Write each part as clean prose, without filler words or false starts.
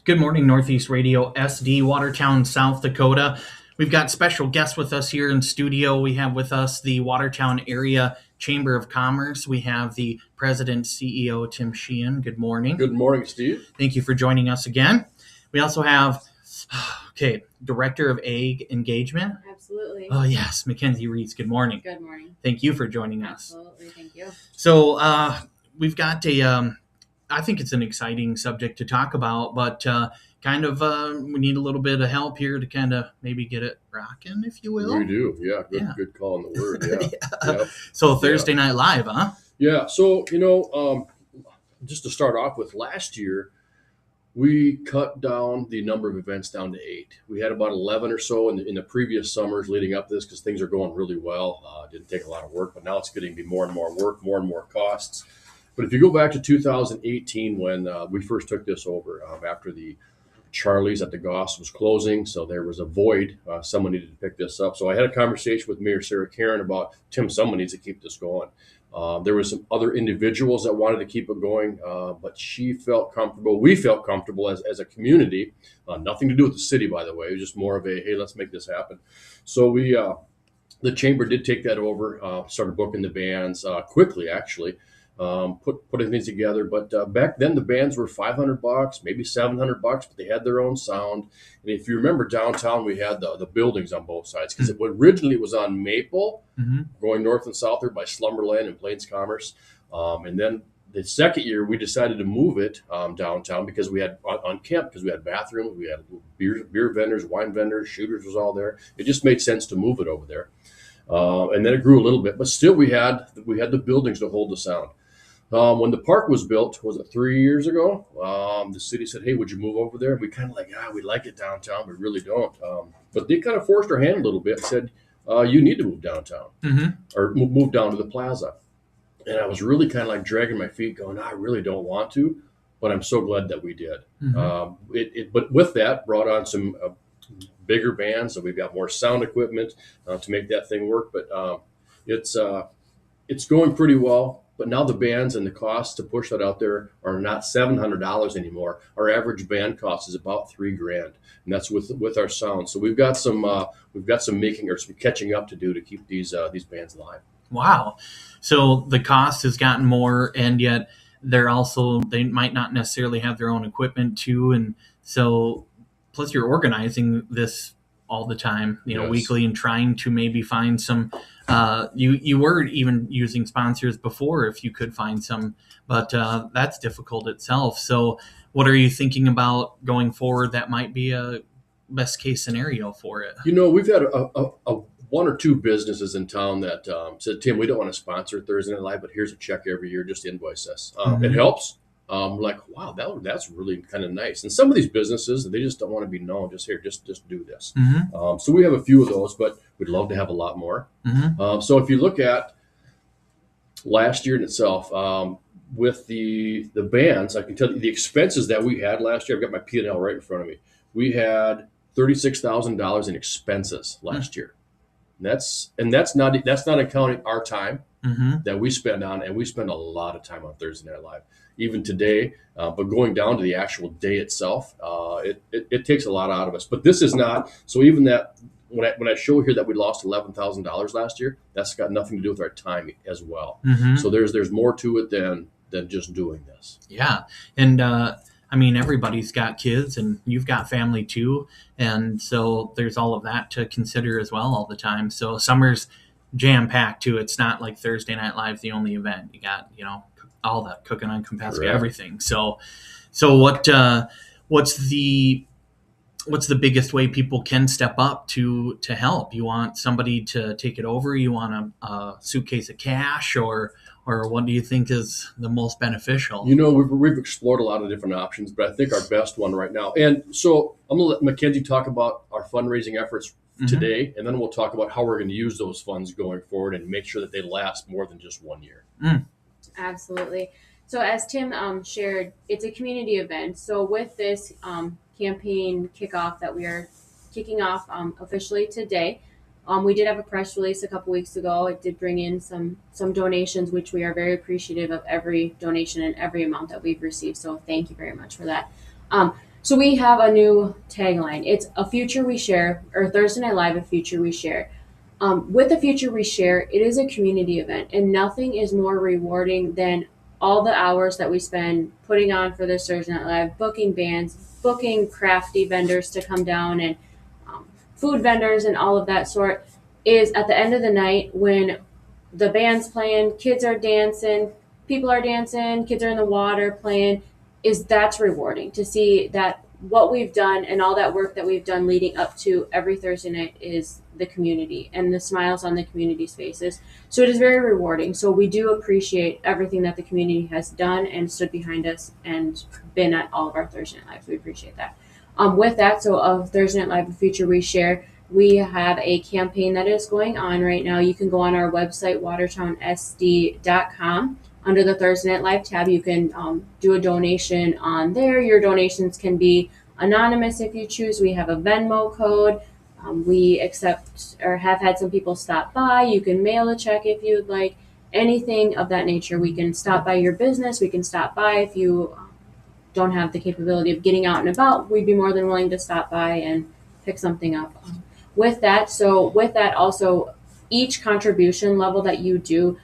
Good morning, Northeast Radio SD, Watertown, South Dakota. We've got special guests with us here in studio. We have with us the Watertown Area Chamber of Commerce. We have the President CEO, Tim Sheehan. Good morning. Good morning, Steve. Thank you for joining us again. We also have, Director of Ag Engagement. Absolutely. Oh, yes, Mackenzie, Ries. Good morning. Good morning. Thank you for joining us. Absolutely. Thank you. So we've got I think it's an exciting subject to talk about, but we need a little bit of help here to kind of maybe get it rocking, if you will. We do. Yeah. Good call on the word. Yeah. Yep. So Thursday Night Live, huh? Yeah. So, just to start off with, last year, we cut down the number of events down to 8. We had about 11 or so in the previous summers leading up to this because things are going really well. Didn't take a lot of work, but now it's getting to be more and more work, more and more costs. But if you go back to 2018 when we first took this over after the Charlie's at the Goss was closing, so there was a void. Someone needed to pick this up. So I had a conversation with Mayor Sarah Karen about, Tim, someone needs to keep this going. There were some other individuals that wanted to keep it going, but she felt comfortable. We felt comfortable as a community. Nothing to do with the city, by the way. It was just more of a, hey, let's make this happen. So the chamber did take that over, started booking the bands quickly, actually. Putting things together, but back then the bands were $500, maybe $700, but they had their own sound. And if you remember downtown, we had the buildings on both sides because originally it was on Maple, going north and south there by Slumberland and Plains Commerce. And then the second year we decided to move it downtown because we had on camp because we had bathrooms, we had beer vendors, wine vendors, shooters was all there. It just made sense to move it over there. And then it grew a little bit, but still we had the buildings to hold the sound. When the park was built, was it 3 years ago? The city said, hey, would you move over there? We kind of we like it downtown, we really don't. But they kind of forced our hand a little bit and said, you need to move downtown or move down to the plaza. And I was really kind of dragging my feet going, I really don't want to, but I'm so glad that we did. But with that brought on some bigger bands, so we've got more sound equipment to make that thing work. But it's going pretty well. But now the bands and the costs to push that out there are not $700 anymore. Our average band cost is about $3,000, and that's with our sound. So we've got some making or some catching up to do to keep these bands alive. Wow. So the cost has gotten more, and yet they might not necessarily have their own equipment too, and so plus you're organizing this all the time, Yes. weekly, and trying to maybe find some. You were even using sponsors before if you could find some, but that's difficult itself. So what are you thinking about going forward that might be a best case scenario for it? We've had a one or two businesses in town that said, Tim, we don't want to sponsor Thursday Night Live, but here's a check every year, just invoice us. It helps. Wow, that's really kind of nice. And some of these businesses, they just don't want to be known. Just here, just do this. So we have a few of those, but we'd love to have a lot more. So if you look at last year in itself, with the bands, I can tell you the expenses that we had last year. I've got my P&L right in front of me. We had $36,000 in expenses last year. That's not accounting our time that we spend on, and we spend a lot of time on Thursday Night Live, even today. But going down to the actual day itself, it takes a lot out of us. But this is not so. Even that when I show here that we lost $11,000 last year, that's got nothing to do with our time as well. So there's more to it than just doing this. Yeah, and everybody's got kids, and you've got family too, and so there's all of that to consider as well all the time. So summer's jam-packed too. It's not like Thursday Night Live's the only event. You got, all that cooking on Compasca, everything. So what's the biggest way people can step up to help? You want somebody to take it over? You want a suitcase of cash, or what do you think is the most beneficial? We've explored a lot of different options, but I think our best one right now. And so I'm going to let Mackenzie talk about our fundraising efforts today, and then we'll talk about how we're going to use those funds going forward and make sure that they last more than just 1 year. Absolutely. So as Tim shared, it's a community event. So with this campaign kickoff that we are kicking off officially today, we did have a press release a couple weeks ago. It did bring in some donations, which we are very appreciative of every donation and every amount that we've received. So thank you very much for that. So we have a new tagline. It's a future we share, or Thursday Night Live, a future we share. With the future we share, it is a community event, and nothing is more rewarding than all the hours that we spend putting on for this Thursday Night Live, booking bands, booking crafty vendors to come down, and um, food vendors and all of that sort. Is at the end of the night when the band's playing, kids are dancing, people are dancing, kids are in the water playing, is that's rewarding to see that what we've done and all that work that we've done leading up to every Thursday night is the community and the smiles on the community's faces. So it is very rewarding. So we do appreciate everything that the community has done and stood behind us and been at all of our Thursday Night Lives. We appreciate that. With that, so of Thursday Night Live, the future we share, we have a campaign that is going on right now. You can go on our website, watertownsd.com. Under the Thursday Night Live tab, you can do a donation on there. Your donations can be anonymous if you choose. We have a Venmo code. We accept or have had some people stop by. You can mail a check if you'd like. Anything of that nature. We can stop by your business. We can stop by if you don't have the capability of getting out and about. We'd be more than willing to stop by and pick something up. With that, also, each contribution level that you do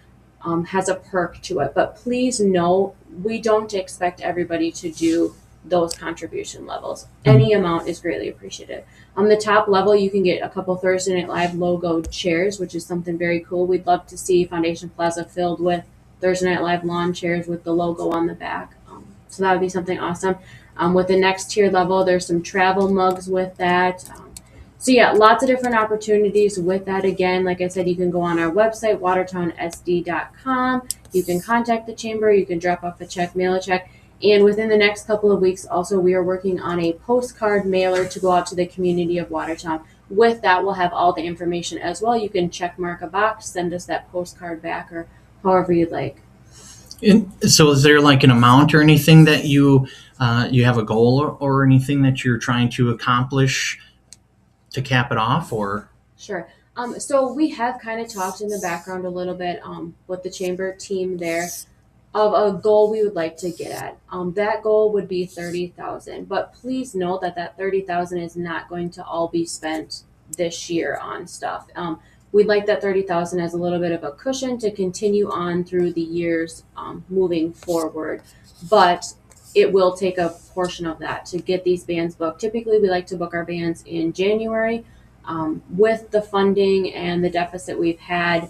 has a perk to it. But please know, we don't expect everybody to do those contribution levels. Any amount is greatly appreciated. On the top level, you can get a couple Thursday Night Live logo chairs, which is something very cool. We'd love to see Foundation Plaza filled with Thursday Night Live lawn chairs with the logo on the back. So that would be something awesome. With the next tier level, there's some travel mugs with that. So yeah, lots of different opportunities with that. Again, like I said, you can go on our website, watertownsd.com. You can contact the chamber. You can drop off a check, mail a check. And within the next couple of weeks, also, we are working on a postcard mailer to go out to the community of Watertown. With that, we'll have all the information as well. You can check mark a box, send us that postcard back, or however you'd like. So is there like an amount or anything that you have a goal or anything that you're trying to accomplish to cap it off, or? Sure. So we have kind of talked in the background a little bit with the chamber team there of a goal we would like to get at. That goal would be 30,000, but please note that that 30,000 is not going to all be spent this year on stuff. We'd like that 30,000 as a little bit of a cushion to continue on through the years moving forward, but it will take a portion of that to get these bands booked. Typically, we like to book our bands in January. With the funding and the deficit we've had,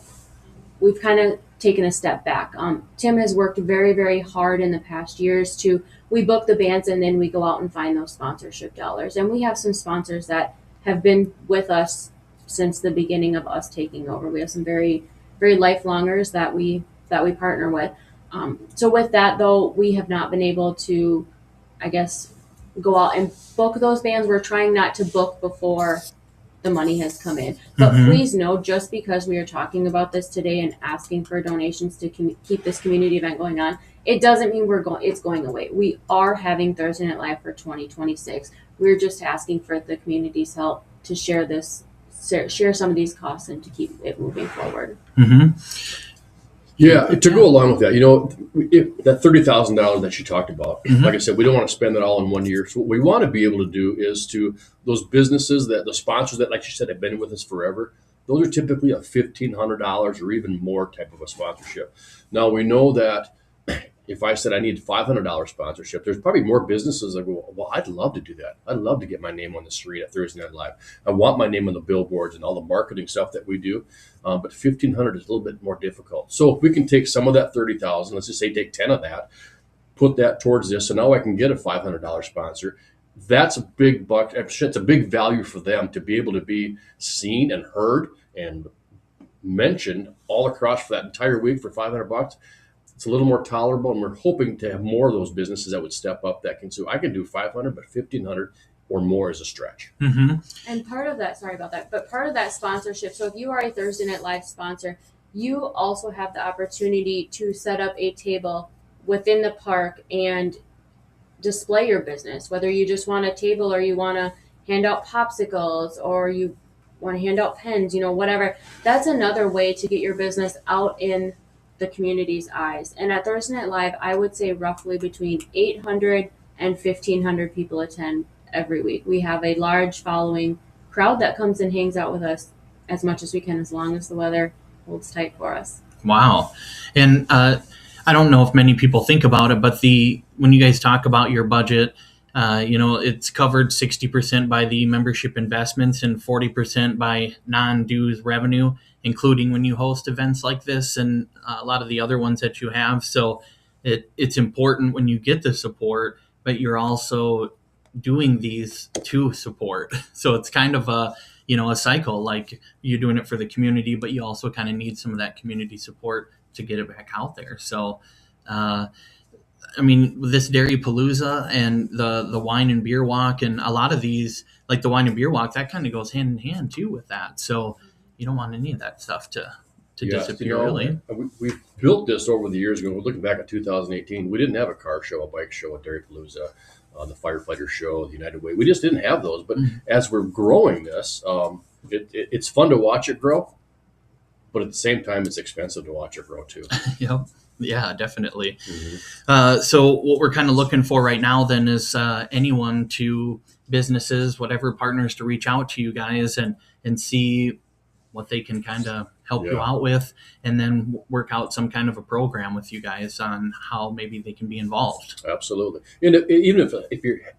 we've kind of taken a step back. Tim has worked very, very hard in the past years we book the bands and then we go out and find those sponsorship dollars. And we have some sponsors that have been with us since the beginning of us taking over. We have some very, very lifelongers that we partner with. So with that, though, we have not been able to, I guess, go out and book those bands. We're trying not to book before the money has come in. But please know, just because we are talking about this today and asking for donations to keep this community event going on, it doesn't mean it's going away. We are having Thursday Night Live for 2026. We're just asking for the community's help to share some of these costs and to keep it moving forward. Yeah, to go along with that, that $30,000 that you talked about, like I said, we don't want to spend that all in 1 year. So what we want to be able to do is to those businesses the sponsors that, like you said, have been with us forever, those are typically a $1,500 or even more type of a sponsorship. Now, we know that if I said I need $500 sponsorship, there's probably more businesses that go, well, I'd love to do that. I'd love to get my name on the street at Thursday Night Live. I want my name on the billboards and all the marketing stuff that we do. But $1,500 is a little bit more difficult. So if we can take some of that $30,000, let's just say take 10 of that, put that towards this, so now I can get a $500 sponsor. That's a big buck. It's a big value for them to be able to be seen and heard and mentioned all across for that entire week for $500. It's a little more tolerable, and we're hoping to have more of those businesses that would step up that can. So I can do 500, but 1,500 or more is a stretch. And part of that, sorry about that, but part of that sponsorship. So if you are a Thursday Night Live sponsor, you also have the opportunity to set up a table within the park and display your business. Whether you just want a table or you want to hand out popsicles or you want to hand out pens, whatever. That's another way to get your business out in the community's eyes. And at Thursday Night Live, I would say roughly between $800 and 1,500 people attend every week. We have a large following crowd that comes and hangs out with us as much as we can, as long as the weather holds tight for us. Wow. And I don't know if many people think about it, but when you guys talk about your budget, it's covered 60% by the membership investments and 40% by non-dues revenue, including when you host events like this and a lot of the other ones that you have. So it's important when you get the support, but you're also doing these to support. So it's kind of a cycle, like you're doing it for the community, but you also kind of need some of that community support to get it back out there. So, this Dairy Palooza and the wine and beer walk, and a lot of these, like the wine and beer walk, that kind of goes hand in hand too with that. So you don't want any of that stuff to disappear, really. We built this over the years ago. We're looking back at 2018. We didn't have a car show, a bike show, a Dairy Palooza, the firefighter show, the United Way. We just didn't have those. But as we're growing this, it's fun to watch it grow. But at the same time, it's expensive to watch it grow too. Yep. Yeah, definitely. So what we're kind of looking for right now then is anyone, to businesses, whatever, partners, to reach out to you guys and see what they can kind of help you out with, and then work out some kind of a program with you guys on how maybe they can be involved. Absolutely. And even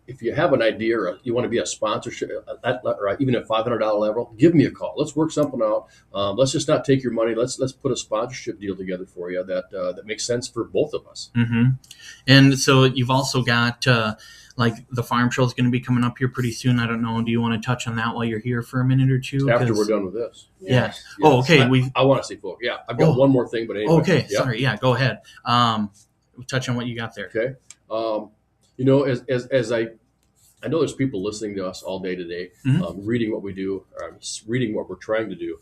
if you have an idea or you want to be a sponsorship, or even at $500 level, give me a call. Let's work something out. Let's just not take your money. Let's put a sponsorship deal together for you that makes sense for both of us. And so you've also got like the farm show is going to be coming up here pretty soon. I don't know. Do you want to touch on that while you're here for a minute or two? After we're done with this. Yeah. Oh, okay. I want to see folks. Yeah. I've got one more thing, but anyway. Okay. Yeah. Sorry. Yeah. Go ahead. Touch on what you got there. Okay. As I know there's people listening to us all day today, reading what we do, reading what we're trying to do.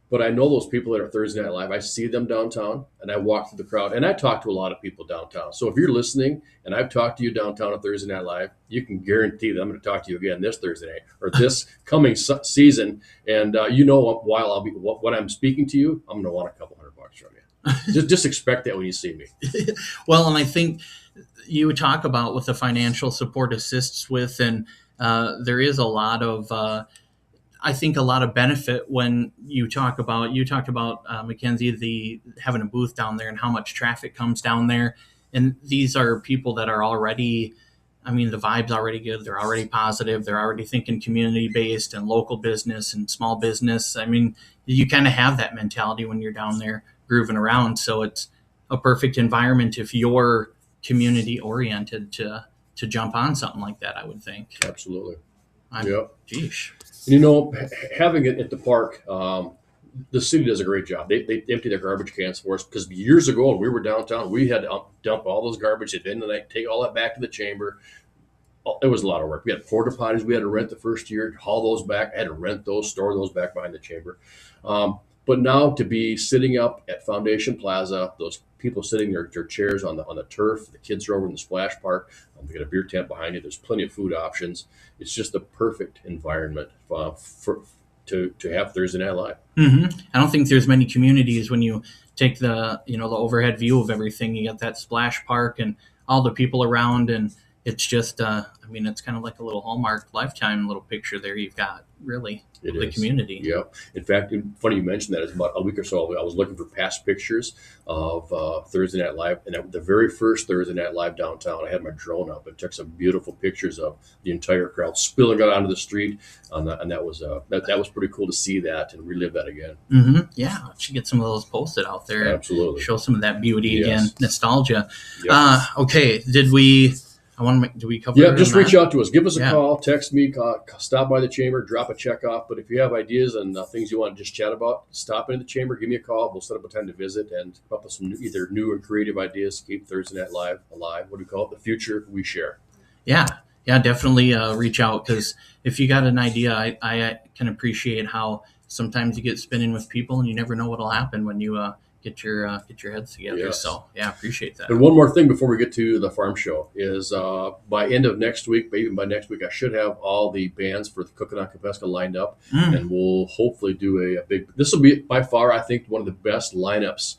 But I know those people that are Thursday Night Live. I see them downtown, and I walk through the crowd, and I talk to a lot of people downtown. So if you're listening, and I've talked to you downtown on Thursday Night Live, you can guarantee that I'm going to talk to you again this Thursday night or this coming season. And while when I'm speaking to you, I'm going to want a couple $100 from you. just expect that when you see me. Well, and I think you talk about what the financial support assists with, and there is a lot of. I think a lot of benefit when you talked about Mackenzie, having a booth down there and how much traffic comes down there. And these are people that are already, the vibe's already good. They're already positive. They're already thinking community based and local business and small business. You kind of have that mentality when you're down there grooving around. So it's a perfect environment if you're community oriented to jump on something like that, I would think. Absolutely. Geesh. Having it at the park, the city does a great job. They empty their garbage cans for us, because years ago when we were downtown, we had to dump all those garbage at the end of the night, take all that back to the chamber. It was a lot of work. We had porta potties we had to rent the first year, haul those back. I had to rent those, store those back behind the chamber. But now to be sitting up at Foundation Plaza, those people sitting their chairs on the turf, the kids are over in the splash park. They got a beer tent behind you. There's plenty of food options. It's just the perfect environment to have Thursday Night Live. I don't think there's many communities when you take the overhead view of everything. You got that splash park and all the people around, and it's just it's kind of like a little Hallmark Lifetime little picture there you've got, really, of the community. Yeah. In fact, funny you mentioned that. It's about a week or so ago, I was looking for past pictures of Thursday Night Live, and the very first Thursday Night Live downtown, I had my drone up and took some beautiful pictures of the entire crowd spilling out onto the street, and that was pretty cool to see that and relive that again. Yeah, should get some of those posted out there. Absolutely. Show some of that beauty again, nostalgia. Yep. Okay, do we cover it? Yeah, just reach out to us. Give us a call, text me, stop by the chamber, drop a check off. But if you have ideas and things you want to just chat about, stop into the chamber, give me a call. We'll set up a time to visit and come up with some either new or creative ideas to keep Thursday Night Live alive. What do we call it? The future we share. Yeah, definitely reach out, because if you got an idea, I can appreciate how sometimes you get spinning with people and you never know what'll happen when you get your heads together. Yes. So I appreciate that. And one more thing before we get to the farm show is by end of next week, maybe by next week, I should have all the bands for the Cooking on Kapeska lined up, and we'll hopefully do a big. This will be by far, I think, one of the best lineups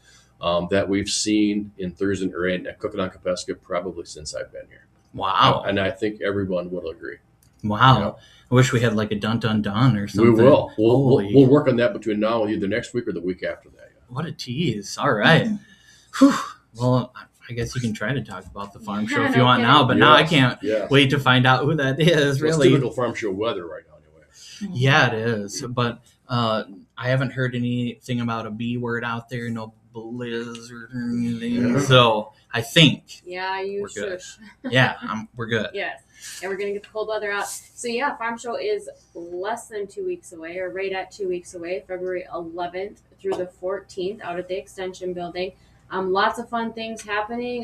that we've seen in Thursday or in Cooking on Kapeska probably since I've been here. Wow. And I think everyone will agree. Wow. Yeah. I wish we had like a dun dun dun or We something. will. Holy, We'll work on that between now and either next week or the week after that. what a tease. All right. Whew. Well, I guess you can try to talk about the farm show if you want now, but now I can't Yes. wait to find out who that is, Well, really. it's typical farm show weather right now, anyway. Yeah, it is. But I haven't heard anything about a B word out there, no blizzard or anything. Yeah. So I think, Yeah, you We're good. shush. yeah, we're good. Yes. And we're going to get the cold weather out. So, yeah, Farm Show is less than 2 weeks away, or right at 2 weeks away, February 11th through the 14th out at the Extension Building. Lots of fun things happening.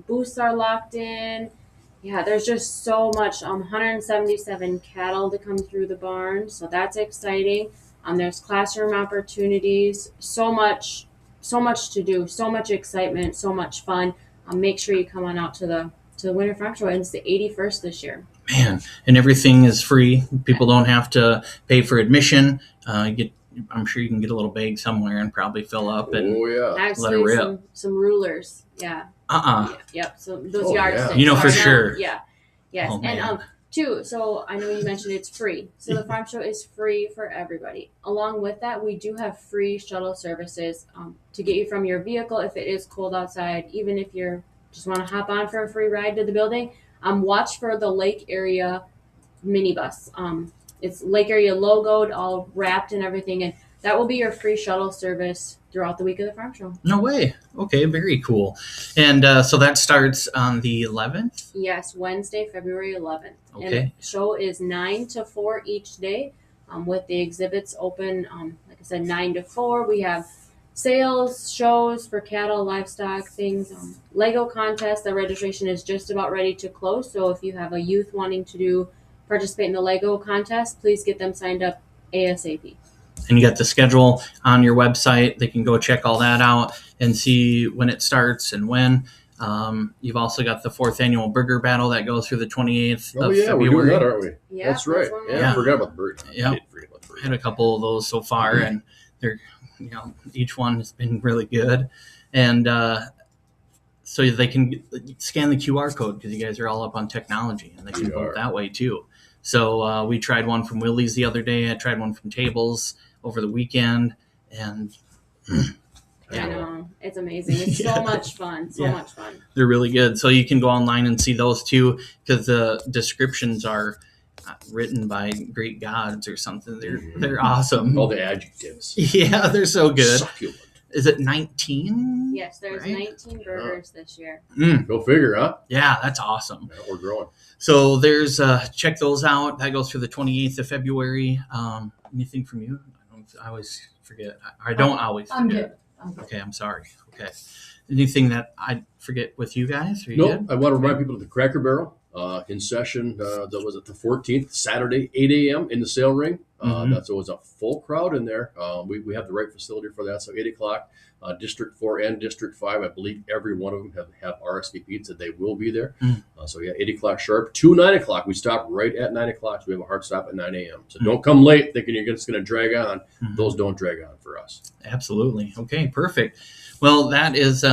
Booths are locked in. Yeah, there's just so much. 177 cattle to come through the barn, so that's exciting. There's classroom opportunities. So much to do. So much excitement. So much fun. Make sure you come on out to the Winter Farm Show, and it's the 81st this year. Man, and everything is free. People don't have to pay for admission. I'm sure you can get a little bag somewhere and probably fill up and Oh yeah. let it Actually, rip. some rulers. Yeah. Yep. So those Oh, yeah. yardsticks. You know are for now- sure. Yeah. Yes. Oh, man. And too. So I know you mentioned it's free. So the farm show is free for everybody. Along with that, we do have free shuttle services to get you from your vehicle if it is cold outside. Even if you're just want to hop on for a free ride to the building, watch for the Lake Area minibus. It's Lake Area logoed, all wrapped and everything, and that will be your free shuttle service throughout the week of the farm show. No way. Okay, very cool. And so that starts on the 11th? Yes, Wednesday, February 11th. And Okay. the show is 9 to 4 each day, with the exhibits open, like I said, 9 to 4. We have sales, shows for cattle, livestock, things. Lego contest, the registration is just about ready to close. So if you have a youth wanting to participate in the Lego contest, please get them signed up ASAP. And you got the schedule on your website. They can go check all that out and see when it starts and when. You've also got the 4th annual burger battle that goes through the 28th Oh of yeah, February. we're doing that, aren't we? Yeah, That's right. one Yeah, more. I forgot about the bird. Yeah. I did forget about the bird. Had a couple of those so far, and they're, each one has been really good. And so they can scan the QR code because you guys are all up on technology, and they can We vote are. that way too. So we tried one from Willie's the other day. I tried one from Tables over the weekend, and I know. It's amazing. It's Yeah. so much fun. So Yeah. much fun. they're really good. So you can go online and see those too, because the descriptions are written by Greek gods or something. They're awesome. All the adjectives. Yeah, they're so good. Succulent. Is it 19? Yes, there's Right. 19 burgers this year. Go figure, huh? Yeah, that's awesome. Yeah, we're growing. So there's check those out. That goes through the 28th of February. Anything from you? I always forget. I don't always forget. I'm good. I'm good. Okay, I'm sorry. Okay. Anything that I forget with you guys? Are you No, good? I want to remind people of the Cracker Barrel in session. That was at the 14th, Saturday, 8 a.m. in the sail ring. Mhm. That's always a full crowd in there. We have the right facility for that. So 8 o'clock, District 4 and District 5, I believe every one of them have RSVP'd, so they will be there. Mm. So yeah, 8 o'clock sharp to 9 o'clock. We stop right at 9 o'clock. So we have a hard stop at 9 a.m. So don't come late thinking you're just going to drag on. Mhm. Those don't drag on for us. Absolutely. Okay, perfect. Well, that is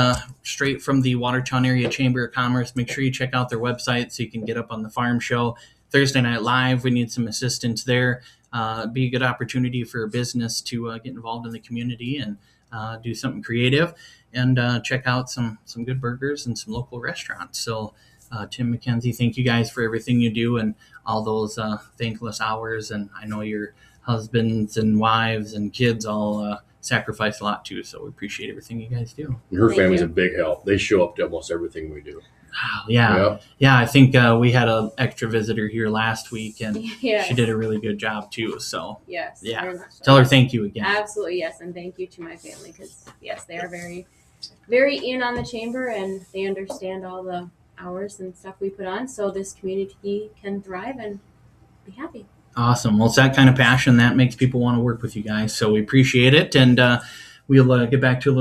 straight from the Watertown Area Chamber of Commerce. Make sure you check out their website so you can get up on the farm show. Thursday Night Live, we need some assistance there. Be a good opportunity for a business to get involved in the community and do something creative and check out some good burgers and some local restaurants. So, Tim, Mackenzie, thank you guys for everything you do and all those thankless hours. And I know your husbands and wives and kids all sacrifice a lot too. So we appreciate everything you guys do. And her Thank family's you. a big help. They show up to almost everything we do. Wow, yeah. I think we had an extra visitor here last week, and Yes. she did a really good job too. So Yes. Yeah. very much so. tell her thank you again. Absolutely, yes, and thank you to my family because yes, they are very, very in on the chamber and they understand all the hours and stuff we put on, so this community can thrive and be happy. Awesome. Well, it's that kind of passion that makes people want to work with you guys. So we appreciate it, and we'll get back to a little